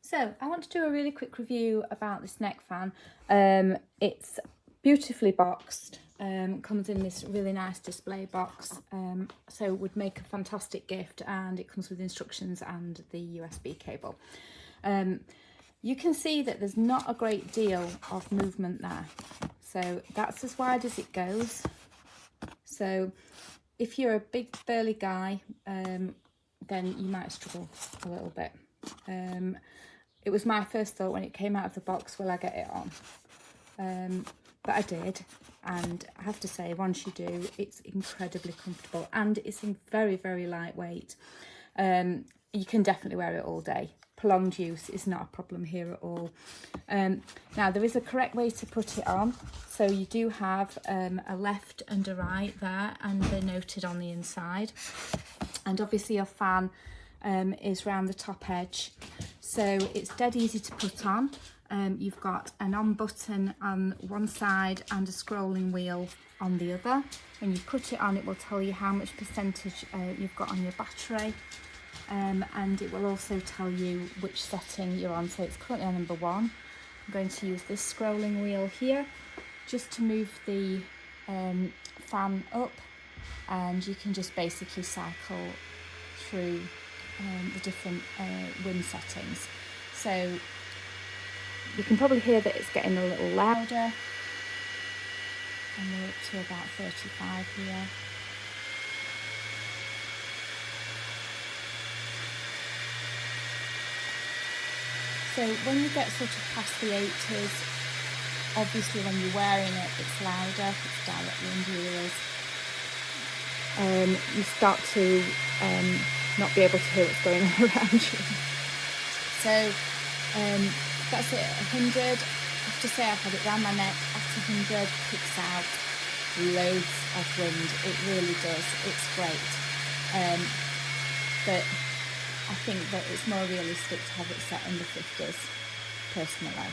So I want to do a really quick review about this neck fan. It's beautifully boxed, comes in this really nice display box, so it would make a fantastic gift, and it comes with instructions and the USB cable. You can see that there's not a great deal of movement there, so that's as wide as it goes. So if you're a big burly guy, then you might struggle a little bit. It was my first thought when it came out of the box, will I get it on? But I did, and I have to say, once you do, it's incredibly comfortable, and it's very, very lightweight. You can definitely wear it all day. Prolonged use is not a problem here at all. Now, there is a correct way to put it on. So you do have a left and a right there, and they're noted on the inside. And obviously your fan is round the top edge, so it's dead easy to put on. You've got an on button on one side and a scrolling wheel on the other. When you put it on, it will tell you how much percentage you've got on your battery, and it will also tell you which setting you're on. So it's currently on number 1. I'm going to use this scrolling wheel here just to move the fan up, and you can just basically cycle through the different wind settings. So you can probably hear that it's getting a little louder, and we're up to about 35 here. So when you get sort of past the 80s, obviously when you're wearing it, it's louder, it's directly in your ears. You start to not be able to hear what's going on around you. So that's it at 100. I have to say, I've had it around my neck. At 100, kicks out loads of wind. It really does. It's great. But I think that it's more realistic to have it set in the 50s, personally.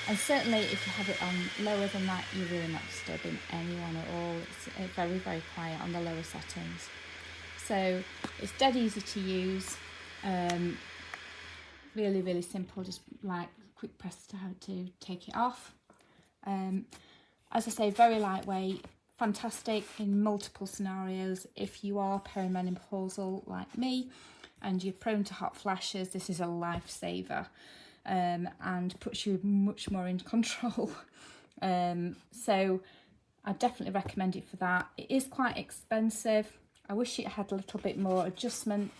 And certainly if you have it on lower than that, you're really not disturbing anyone at all. It's very, very quiet on the lower settings. So it's dead easy to use. Really, really simple, just like quick press to how to take it off. As I say, very lightweight, fantastic in multiple scenarios. If you are perimenopausal like me and you're prone to hot flashes, this is a lifesaver. And puts you much more in control. So I definitely recommend it for that. It is quite expensive. I wish it had a little bit more adjustment,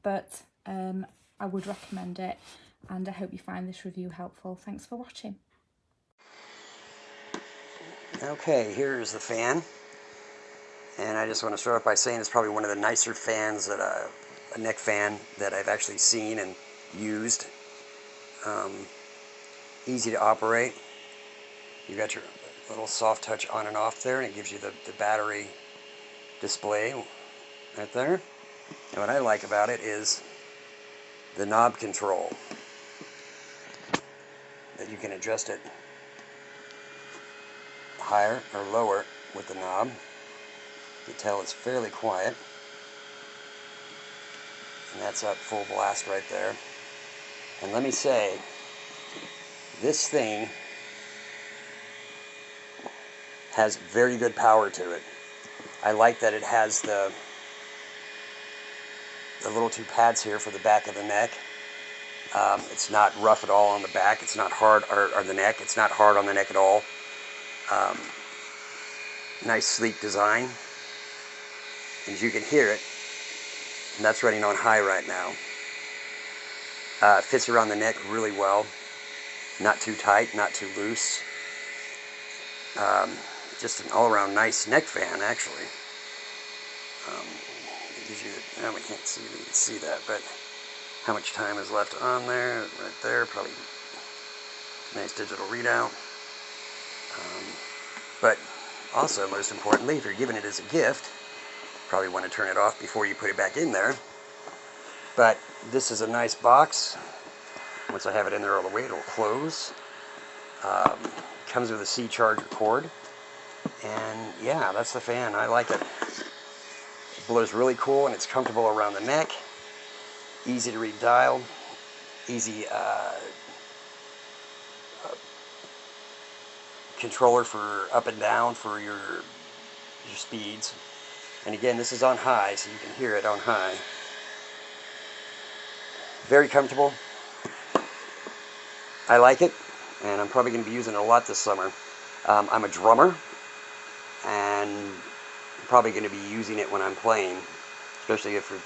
but I would recommend it, and I hope you find this review helpful. Thanks for watching. Okay, here's the fan, and I just want to start off by saying it's probably one of the nicer fans that a neck fan that I've actually seen and used. Easy to operate. You got your little soft touch on and off there, and it gives you the battery display right there. And what I like about it is the knob control, that you can adjust it higher or lower with the knob. You can tell it's fairly quiet, and that's at full blast right there. And let me say, this thing has very good power to it. I like that it has the little 2 pads here for the back of the neck. It's not rough at all on the back. It's not hard, or the neck. It's not hard on the neck at all. Nice sleek design. As you can hear it, and that's running on high right now. It fits around the neck really well. Not too tight, not too loose. Just an all-around nice neck fan, actually. It gives you the, we can't see that, but how much time is left on there, right there, probably nice digital readout. But also, most importantly, if you're giving it as a gift, probably want to turn it off before you put it back in there. But this is a nice box. Once I have it in there all the way, it'll close. Comes with a C charger cord. And yeah, that's the fan. I like it. It blows really cool, and it's comfortable around the neck. Easy to read dial. easy controller for up and down for your speeds. And again, this is on high, so you can hear it on high. Very comfortable. I like it, and I'm probably going to be using it a lot this summer. I'm a drummer, and I'm probably going to be using it when I'm playing, especially if it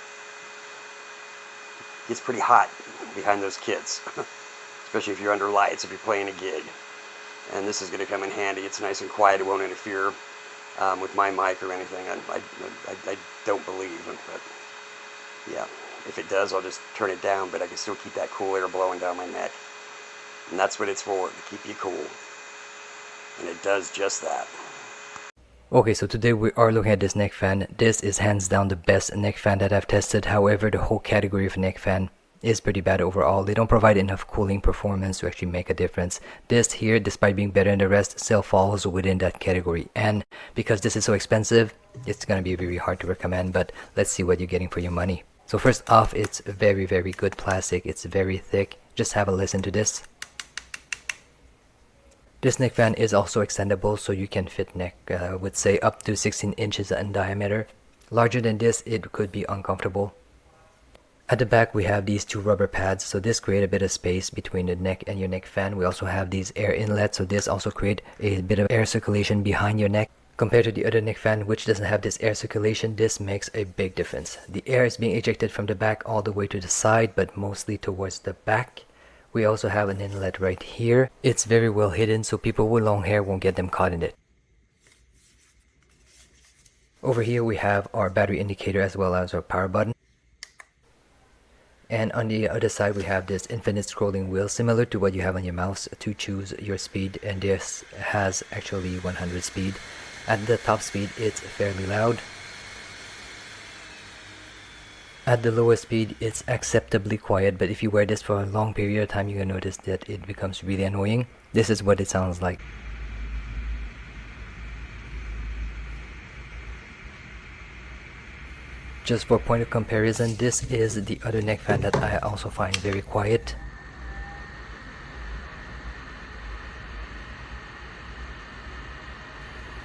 gets pretty hot behind those kits, especially if you're under lights, if you're playing a gig. And this is going to come in handy. It's nice and quiet. It won't interfere with my mic or anything. I don't believe, but yeah, if it does, I'll just turn it down, but I can still keep that cool air blowing down my neck. And that's what it's for, to keep you cool. And it does just that. Okay, so today we are looking at this neck fan. This is hands down the best neck fan that I've tested. However, the whole category of neck fan is pretty bad overall. They don't provide enough cooling performance to actually make a difference. This here, despite being better than the rest, still falls within that category. And because this is so expensive, it's gonna be very hard to recommend, but let's see what you're getting for your money. So first off, it's very, very good plastic. It's very thick. Just have a listen to this. This neck fan is also extendable, so you can fit neck with say up to 16 inches in diameter. Larger than this, it could be uncomfortable. At the back we have these two rubber pads, so this create a bit of space between the neck and your neck fan. We also have these air inlets, so this also create a bit of air circulation behind your neck. Compared to the other neck fan, which doesn't have this air circulation, this makes a big difference. The air is being ejected from the back all the way to the side, but mostly towards the back. We also have an inlet right here. It's very well hidden, so people with long hair won't get them caught in it. Over here we have our battery indicator as well as our power button. And on the other side we have this infinite scrolling wheel, similar to what you have on your mouse to choose your speed, and this has actually 100 speed. At the top speed it's fairly loud. At the lowest speed it's acceptably quiet, but if you wear this for a long period of time you're gonna notice that it becomes really annoying. This is what it sounds like. Just for point of comparison, this is the other neck fan that I also find very quiet.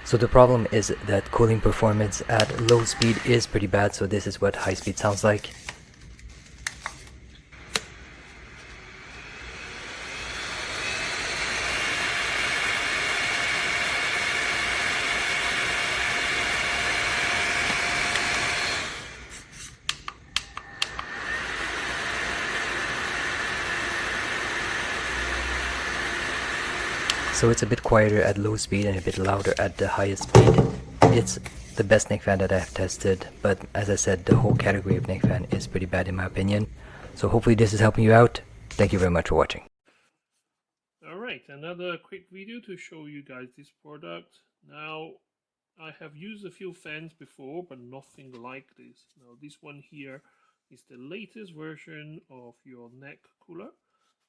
So the problem is that cooling performance at low speed is pretty bad, so this is what high speed sounds like. So it's a bit quieter at low speed and a bit louder at the highest speed. It's the best neck fan that I have tested, but as I said, the whole category of neck fan is pretty bad in my opinion. So hopefully this is helping you out. Thank you very much for watching. Alright, another quick video to show you guys this product. Now, I have used a few fans before, but nothing like this. Now, this one here is the latest version of your neck cooler.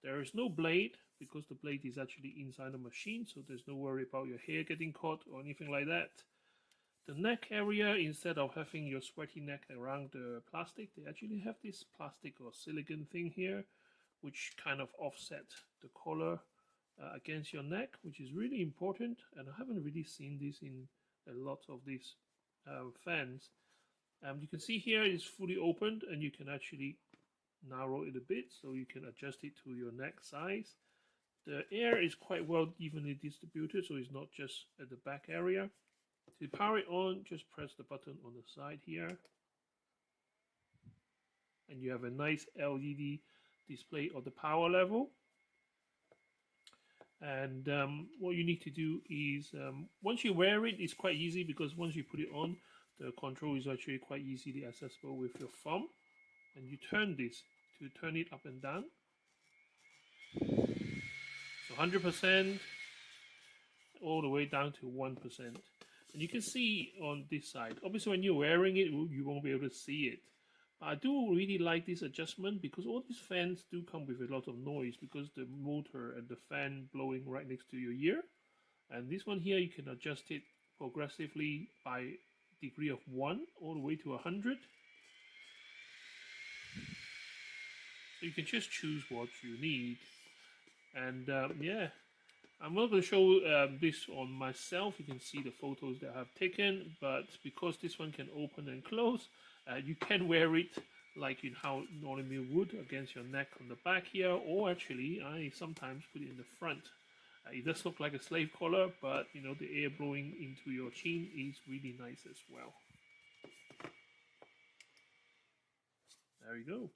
There is no blade, because the blade is actually inside the machine, so there's no worry about your hair getting caught or anything like that. The neck area, instead of having your sweaty neck around the plastic, they actually have this plastic or silicone thing here, which kind of offset the color against your neck, which is really important, and I haven't really seen this in a lot of these fans. You can see here it's fully opened, and you can actually narrow it a bit so you can adjust it to your neck size. The air is quite well evenly distributed, so it's not just at the back area. To power it on, just press the button on the side here, and you have a nice LED display of the power level. And what you need to do is, once you wear it, it's quite easy, because once you put it on, the control is actually quite easily accessible with your thumb, and you turn this to turn it up and down. So 100% all the way down to 1%. And you can see on this side, obviously when you're wearing it, you won't be able to see it. But I do really like this adjustment, because all these fans do come with a lot of noise, because the motor and the fan blowing right next to your ear. And this one here, you can adjust it progressively by degree of 1 all the way to 100. So you can just choose what you need. And yeah, I'm not going to show this on myself. You can see the photos that I've taken, but because this one can open and close, you can wear it like how normally you would against your neck on the back here, or actually I sometimes put it in the front. It does look like a slave collar, but you know, the air blowing into your chin is really nice as well. There you go.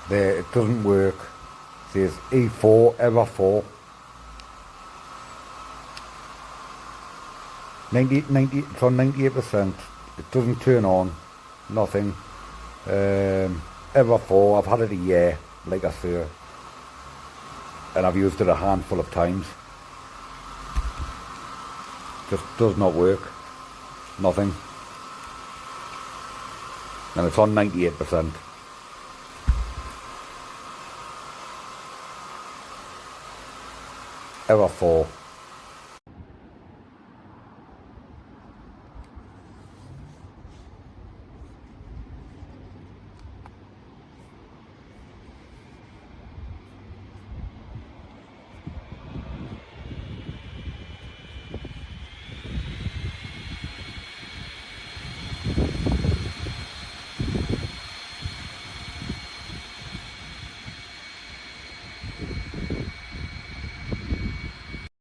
There, it doesn't work. It says E4, error 4. 90, it's on 98%. It doesn't turn on. Nothing. Error 4, I've had it a year, like I say. And I've used it a handful of times. Just does not work. Nothing. And it's on 98%. Error 4.